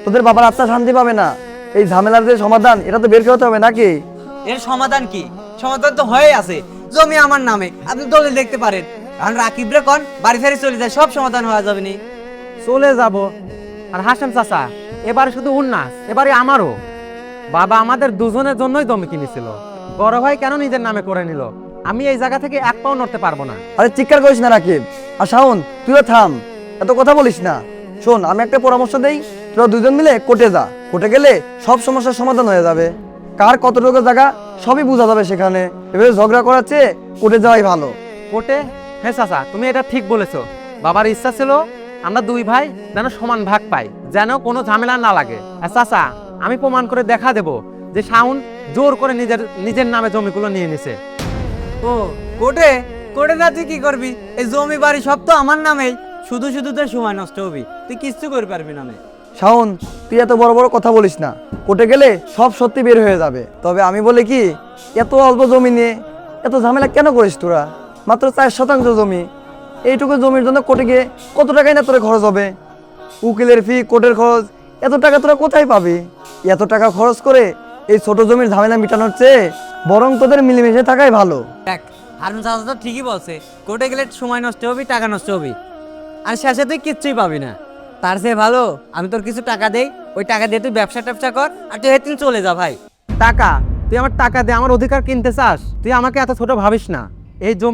তোদের বাবার আত্মা শান্তি পাবে না। এই ঝামেলার যে সমাধান এটা তো বের করতে হবে নাকি? এর সমাধান কি? সমাধান তো হয়ে আছে, জমি আমার নামে, আপনি দলিল দেখতে পারেন। এখন রাকিব রে কোন বাড়ি ফেরি চলে যায়, সব সমাধান হয়ে যাবে নি। চলে যাব। আর হাসেম চাচা, এবারে শুধু উন্নাস, এবারে আমারও। বাবা আমাদের দুজনের জন্যই জমি কিনেছিল, বড় ভাই কেন নিজের নামে করে নিল? আমি এই জায়গা থেকে এক পাও নড়তে পারবো না। আরে চিৎকার করিস না রাকিব। আর শাওন, তুইও থাম, এত কথা বলিস না। শোন, আমি একটা পরামর্শ দেই, তোরা দুজন মিলে কোর্টে যা। কোর্টে গেলে সব সমস্যার সমাধান হয়ে যাবে। কার কতটুকু জায়গা সবই বোঝা যাবে সেখানে। এভাবে ঝগড়া করার চেয়ে কোর্টে যাওয়াই ভালো। কোর্টে? হ্যাঁ চাচা, তুমি এটা ঠিক বলেছো। বাবার ইচ্ছা ছিল আমরা দুই ভাই যেন সমান ভাগ পাই, যেন কোনো ঝামেলা না লাগে। আর চাচা, আমি প্রমাণ করে দেখা দেব যে শাওন জোর করে নিজের নিজের নামে জমিগুলো নিয়ে নিছে। ও কোর্টে? কোর্টে যা তুই কি করবি? এই জমি বাড়ি সব তো আমার নামেই, শুধু শুধু তোর সময় নষ্ট হবি, তুই কিচ্ছু করে পারবি না। শাওন, তুই এত বড় বড় কথা বলিস না। কোর্টে গেলে সব সত্যি বের হয়ে যাবে। তবে আমি বলি কি, এত অল্প জমি নিয়ে এত ঝামেলা কেন করিস তোরা? মাত্র 4 শতাংশ জমি। এইটুকু জমির জন্য কোর্টে গিয়ে কত টাকাই না তোরা খরচ হবে? উকিলের ফি, কোর্টের খরচ, এত টাকা তোরা কোথায় পাবি? এত টাকা খরচ করে এই ছোট জমির ঝামেলা মেটানোর চেয়ে বরং তোদের মিলেমিশে থাকাই ভালো। দেখ, হারুন চাচা তো ঠিকই বলছে, কোর্টে গেলে সময় নষ্ট হবি, টাকা নষ্ট হবি, আর শেষে তুই কিচ্ছুই পাবি না। তার চেয়ে ভালো আমি তোর কিছু টাকা দেই, ওই টাকা দিয়ে তুই ব্যবসা ট্যাবসা কর, আর তুই হেতিন চলে যা ভাই। টাকা? তুই আমার টাকা দে, আমার অধিকার কিনতে চাস? তুই আমাকে এত ছোট ভাবিস না। এই জমি